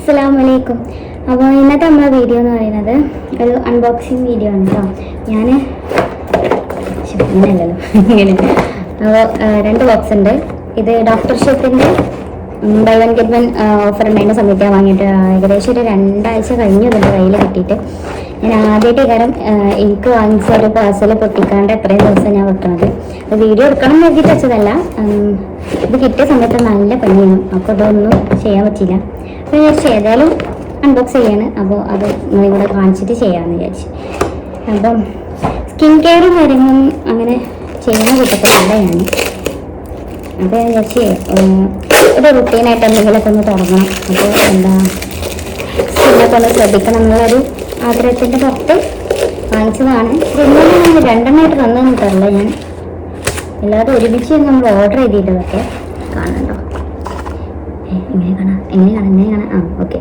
അസ്സലാമലൈക്കും. അപ്പോൾ ഇന്നത്തെ നമ്മളെ വീഡിയോ എന്ന് പറയുന്നത് ഒരു അൺബോക്സിങ് വീഡിയോ ആണ് കേട്ടോ. ഞാൻ ഇങ്ങനെയല്ലല്ലോ ഇങ്ങനെ. അപ്പോൾ 2 ബോക്സ് ഉണ്ട്. ഇത് ഡോക്ടർ ഷെഫിൻ്റെ buy one get one offer ഉണ്ടായിരുന്ന സമയത്ത് ഞാൻ വാങ്ങിയിട്ട് ഏകദേശം ഒരു 2 ആഴ്ച കഴിഞ്ഞു ഇതിൻ്റെ കയ്യിൽ കിട്ടിയിട്ട്. ഞാൻ ആദ്യമായിട്ട് കാരണം എനിക്ക് വാങ്ങിച്ച ഒരു പാഴ്സൽ പൊട്ടിക്കാണ്ട് എത്രയും ദിവസം ഞാൻ വെക്കണത്. അപ്പോൾ വീഡിയോ എടുക്കണം എന്ന് നോക്കിയിട്ട് വെച്ചതല്ല, ഇത് കിട്ടിയ സമയത്ത് നല്ല പണിയാണ്. അപ്പോൾ ഇതൊന്നും ചെയ്യാൻ പറ്റില്ല. അപ്പോൾ ഞാൻ ഏതായാലും അൺബോക്സ് ചെയ്യാണ്. അപ്പോൾ അത് നിങ്ങളെ കൂടെ കാണിച്ചിട്ട് ചെയ്യാമെന്ന് വിചാരിച്ചു. അപ്പം സ്കിൻ കെയറും കാര്യങ്ങളും അങ്ങനെ ചെയ്യുന്ന കൂട്ടത്തിലല്ല ഞാൻ. അപ്പോൾ ഞാൻ വിചാരിച്ച് ഒരു റുട്ടീനായിട്ട് എന്തെങ്കിലുമൊക്കെ ഒന്ന് തുടങ്ങണം. അപ്പോൾ എന്താ സ്കിന്നൊക്കെ ഒന്ന് ശ്രദ്ധിക്കണം എന്നുള്ളൊരു ആഗ്രഹത്തിൻ്റെ പുറത്ത് വാങ്ങിച്ചതാണ്. ഇതൊന്നും 2 വന്നതെന്ന് തരില്ല ഞാൻ. എല്ലാവരും ഒരുമിച്ച് നമ്മൾ ഓർഡർ ചെയ്തിട്ടതൊക്കെ കാണണ്ടോ? എങ്ങനെ കാണാം okay.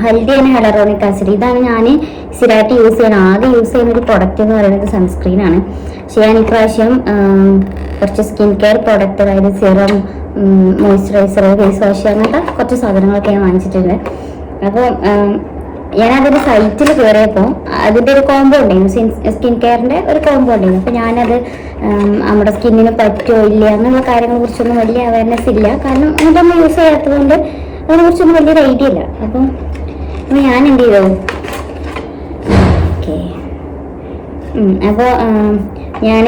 Healthy and hyaluronic acid, ഇതാണ് ഞാൻ സ്ഥിരമായിട്ട് യൂസ് ചെയ്യുന്നത്. ആദ്യം യൂസ് ചെയ്യുന്ന ഒരു പ്രൊഡക്റ്റ് എന്ന് പറയുന്നത് സൺസ്ക്രീനാണ്. പക്ഷേ ഞാൻ ഇപ്രാവശ്യം കുറച്ച് സ്കിൻ കെയർ പ്രൊഡക്റ്റ്, അതായത് സിറം, മോയ്സ്ചറൈസർ, ഫേസ് വാഷ് അങ്ങനത്തെ കുറച്ച് സാധനങ്ങളൊക്കെ ഞാൻ വാങ്ങിച്ചിട്ടുണ്ട്. അപ്പോൾ ഞാനതൊരു സൈറ്റിൽ കയറിയപ്പോൾ അതിൻ്റെ ഒരു കോംബോ ഉണ്ടായിരുന്നു, സ്കിൻ കെയറിൻ്റെ ഒരു കോംബോ ഉണ്ടായിരുന്നു. അപ്പോൾ ഞാനത് നമ്മുടെ സ്കിന്നിന് പറ്റുമോ ഇല്ല എന്നുള്ള കാര്യങ്ങളെ കുറിച്ചൊന്നും വലിയ അവയർനെസ് ഇല്ല. കാരണം അതൊന്നും യൂസ് ചെയ്യാത്തത് കൊണ്ട് അതിനെക്കുറിച്ചൊന്നും വലിയൊരു ഐഡിയ ഇല്ല. അപ്പോൾ ഞാൻ എന്ത് ചെയ്തു, ഓക്കെ. അപ്പോൾ ഞാൻ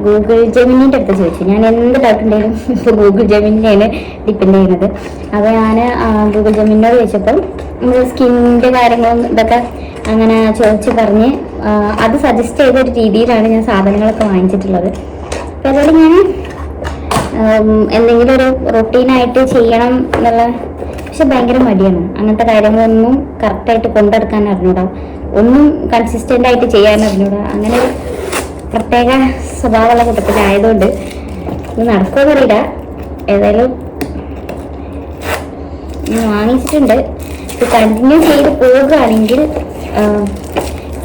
ഗൂഗിൾ ജെമിനിൻ്റെ അടുത്ത് ചോദിച്ചു. ഞാൻ എന്ത് ഡൗട്ട് ഉണ്ടെങ്കിലും ഇപ്പോൾ ഗൂഗിൾ ജെമിനിയാണ് ഡിപ്പെൻഡ് ചെയ്യുന്നത്. അപ്പോൾ ഞാൻ ഗൂഗിൾ ജെമിനിനോട് ചോദിച്ചപ്പോൾ നമ്മൾ സ്കിന്നിൻ്റെ കാര്യങ്ങളും ഇതൊക്കെ അങ്ങനെ ചോദിച്ച് പറഞ്ഞ് അത് സജസ്റ്റ് ചെയ്തൊരു രീതിയിലാണ് ഞാൻ സാധനങ്ങളൊക്കെ വാങ്ങിച്ചിട്ടുള്ളത്. അപ്പോൾ അതുകൊണ്ട് ഞാൻ എന്തെങ്കിലും ഒരു റൊട്ടീനായിട്ട് ചെയ്യണം എന്നുള്ള, പക്ഷെ ഭയങ്കര മടിയാണ്. അങ്ങനത്തെ കാര്യങ്ങളൊന്നും കറക്റ്റായിട്ട് കൊണ്ടെടുക്കാൻ അറിഞ്ഞൂടാ, ഒന്നും കൺസിസ്റ്റൻ്റ് ആയിട്ട് ചെയ്യാൻ അറിഞ്ഞൂടാ. അങ്ങനെ ഒരു പ്രത്യേക സ്വഭാവമുള്ള കൂട്ടത്തിലായതുകൊണ്ട് ഇത് നടക്കുമെന്ന് അറിയില്ല. ഏതായാലും വാങ്ങിച്ചിട്ടുണ്ട്. ഇത് കണ്ടിന്യൂ ചെയ്ത് പോവുകയാണെങ്കിൽ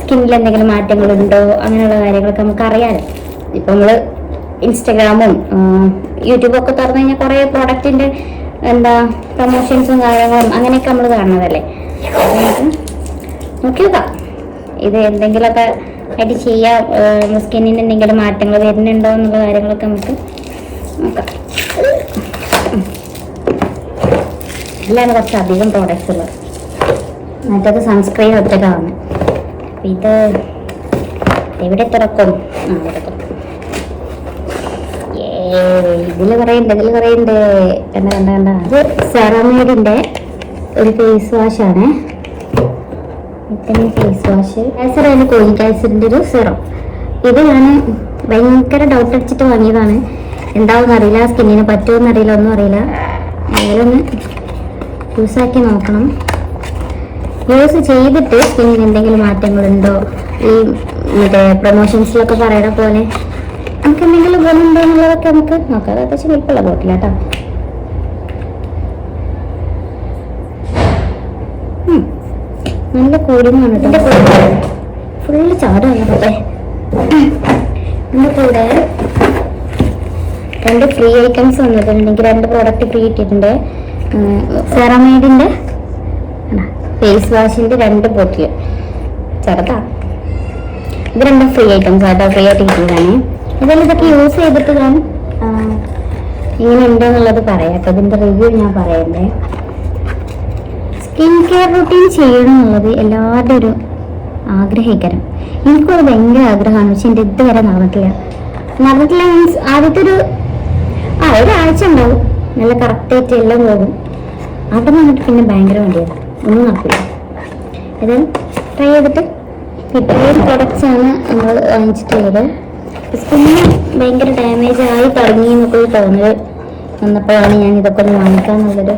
സ്കിന്നിൽ എന്തെങ്കിലും മാറ്റങ്ങളുണ്ടോ അങ്ങനെയുള്ള കാര്യങ്ങളൊക്കെ നമുക്ക് അറിയാമല്ലോ. ഇപ്പം നമ്മൾ ഇൻസ്റ്റഗ്രാമും യൂട്യൂബൊക്കെ തുറന്നു കഴിഞ്ഞാൽ കുറേ പ്രോഡക്റ്റിൻ്റെ പ്രൊമോഷൻസും കാര്യങ്ങളും അങ്ങനെയൊക്കെ നമ്മൾ കാണുന്നതല്ലേ. നോക്കി നോക്കാം, ഇത് എന്തെങ്കിലുമൊക്കെ ആയിട്ട് ചെയ്യാം. സ്കിന്നിന് എന്തെങ്കിലും മാറ്റങ്ങൾ വരുന്നുണ്ടോ എന്നുള്ള കാര്യങ്ങളൊക്കെ നമുക്ക് നോക്കാം. ഇതിലാണ് കുറച്ചധികം പ്രോഡക്റ്റ്സ് ഉള്ളത്. മറ്റേത് സൺസ്ക്രീൻ ഒറ്റക്കാണ്. അപ്പം ഇത് എവിടെ തുറക്കും? ഇവിടെ തുറക്കും. ഇതിൽ കുറേയുണ്ട്. കണ്ട ഇത് സെറമേഡിൻ്റെ ഒരു ഫേസ് വാഷാണ്. ഫേസ് വാഷ് ആസിഡ്, കോയിക് ആസിഡിൻ്റെ ഒരു സിറം. ഇത് ഞാൻ ഭയങ്കര ഡൗട്ട് അടിച്ചിട്ട് വാങ്ങിയതാണ്. എന്താവും അറിയില്ല, സ്കിന്നിന് പറ്റുമെന്ന് അറിയില്ല, ഒന്നും അറിയില്ല. അതിലൊന്ന് യൂസാക്കി നോക്കണം. യൂസ് ചെയ്തിട്ട് സ്കിന്നിന് എന്തെങ്കിലും മാറ്റങ്ങളുണ്ടോ, ഈ മറ്റേ പ്രൊമോഷൻസിലൊക്കെ പറയണ പോലെ നമുക്ക് എന്തെങ്കിലും ഗുണമുണ്ടോ എന്നുള്ളതൊക്കെ നമുക്ക് നോക്കാം. അത് അത്യാവശ്യം വലിപ്പമുള്ള ബോട്ടില്ല കേട്ടോ. നല്ല കൂടിങ്ങാണ് കേട്ടോ. ഫുള്ള് ചാടുകയാണ് കേട്ടെ. എൻ്റെ കൂടെ 2 ഫ്രീ ഐറ്റംസ് വന്നിട്ടുണ്ട്. എനിക്ക് 2 പ്രോഡക്റ്റ് ഫ്രീ കിട്ടിയിട്ടുണ്ട്. സെറമേഡിൻ്റെ ഫേസ് വാഷിൻ്റെ 2 ബോട്ടിൽ ചെറുതാ. ഇത് 2 ഫ്രീ ഐറ്റംസ് ആട്ടോ, ഫ്രീ ആയിട്ട് കിട്ടിയതാണ്. ഇതൊക്കെ യൂസ് ചെയ്തിട്ട് ഞാൻ ഇങ്ങനെ ഉണ്ടെന്നുള്ളത് പറയാം കേട്ടോ. ഇതിൻ്റെ റിവ്യൂ ഞാൻ പറയണ്ടേ. സ്കിൻ കെയർ റൂട്ടീൻ ചെയ്യണം എന്നുള്ളത് എല്ലാവരുടെ ഒരു ആഗ്രഹിക്കരം. എനിക്കൊരു ഭയങ്കര ആഗ്രഹമാണ്, പക്ഷെ എൻ്റെ ഇതുവരെ നടന്നിട്ടില്ല. മീൻസ് ആദ്യത്തെ ഒരാഴ്ച ഉണ്ടാവും, നല്ല കറക്റ്റായിട്ട് എല്ലാം പോകും. അവിടെ നിന്നിട്ട് പിന്നെ ഭയങ്കര വേണ്ടിയത് ഒന്നും നടക്കില്ല. ഇത് ട്രൈ ചെയ്തിട്ട് ഇത്രയും പ്രൊഡക്ട്സാണ് നമ്മൾ വാങ്ങിച്ചിട്ടുള്ളത്. സ്കിന്ന് ഭയങ്കര ഡാമേജ് ആയി തുടങ്ങി എന്നൊക്കെ തോന്നൽ വന്നപ്പോഴാണ് ഞാൻ ഇതൊക്കെ ഒന്ന് വാങ്ങിക്കാമെന്നുള്ളൊരു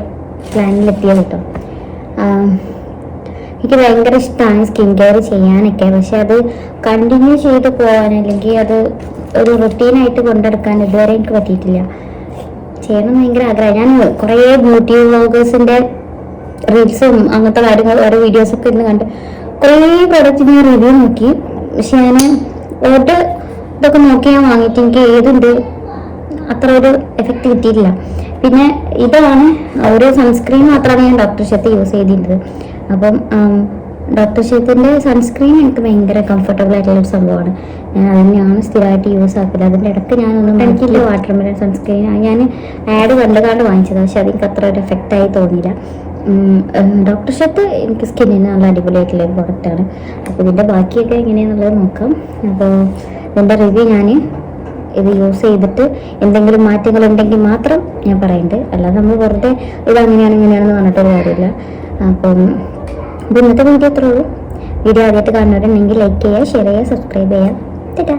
പ്ലാനിലെത്തിയത് കേട്ടോ. എനിക്ക് ഭയങ്കര ഇഷ്ടമാണ് സ്കിൻ കെയർ ചെയ്യാനൊക്കെ, പക്ഷെ അത് കണ്ടിന്യൂ ചെയ്ത് പോകാൻ, അല്ലെങ്കിൽ അത് ഒരു റുട്ടീനായിട്ട് കൊണ്ടെടുക്കാൻ ഇതുവരെ എനിക്ക് പറ്റിയിട്ടില്ല. ചെയ്യണം ഭയങ്കര ആഗ്രഹം. ഞാൻ കുറേ ബ്യൂട്ടി വ്ളോഗേഴ്സിൻ്റെ റീൽസും അങ്ങനത്തെ കാര്യങ്ങൾ ഓരോ വീഡിയോസൊക്കെ ഇന്ന് കണ്ട് കുറേ പ്രോഡക്റ്റ് ഞാൻ റിവ്യൂ നോക്കി. പക്ഷെ ഞാൻ ഇതൊക്കെ നോക്കി ഞാൻ വാങ്ങിയിട്ട് എനിക്ക് ഏതുണ്ട് അത്ര ഒരു എഫക്റ്റ് കിട്ടിയിട്ടില്ല. പിന്നെ ഇതാണ് ഒരു സൺസ്ക്രീൻ മാത്രമാണ് ഞാൻ ഡോക്ടർ ഷെത്ത് യൂസ് ചെയ്തിരുന്നത്. അപ്പം ഡോക്ടർ ഷെത്തിൻ്റെ സൺസ്ക്രീൻ എനിക്ക് ഭയങ്കര കംഫർട്ടബിൾ ആയിട്ടുള്ളൊരു സംഭവമാണ്. ഞാൻ അത് തന്നെയാണ് സ്ഥിരമായിട്ട് യൂസ് ആക്കില്ല. അതിൻ്റെ ഇടയ്ക്ക് ഞാനൊന്നും എനിക്കില്ല വാട്ടർമെലൺ സൺസ്ക്രീൻ ഞാൻ ആഡ് കണ്ടുകാണ്ട് വാങ്ങിച്ചത്, പക്ഷെ അതെനിക്ക് അത്ര ഒരു എഫക്റ്റായി തോന്നിയില്ല. ഡോക്ടർ ഷെത്ത് എനിക്ക് സ്കിന്നിന് നല്ല അടിപൊളിയായിട്ടുള്ള ഒരു പ്രൊഡക്റ്റാണ്. അപ്പോൾ ഇതിൻ്റെ ബാക്കിയൊക്കെ എങ്ങനെയാണെന്നുള്ളത് നോക്കാം. അപ്പോൾ ഇതിൻ്റെ റിവ്യൂ ഞാൻ ഇത് യൂസ് ചെയ്തിട്ട് എന്തെങ്കിലും മാറ്റങ്ങൾ ഉണ്ടെങ്കിൽ മാത്രം ഞാൻ പറയുന്നുണ്ട്, അല്ലാതെ നമ്മൾ വെറുതെ ഇതങ്ങനെയാണ് ഇങ്ങനെയാണെന്ന് പറഞ്ഞിട്ടൊരു കാര്യമില്ല. അപ്പം ഇന്നത്തെ വീഡിയോ അത്രേ ഉള്ളൂ. വീഡിയോ ആദ്യമായിട്ട് കാണുന്നവരുണ്ടെങ്കിൽ ലൈക്ക് ചെയ്യുക, ഷെയർ ചെയ്യുക, സബ്സ്ക്രൈബ് ചെയ്യുക.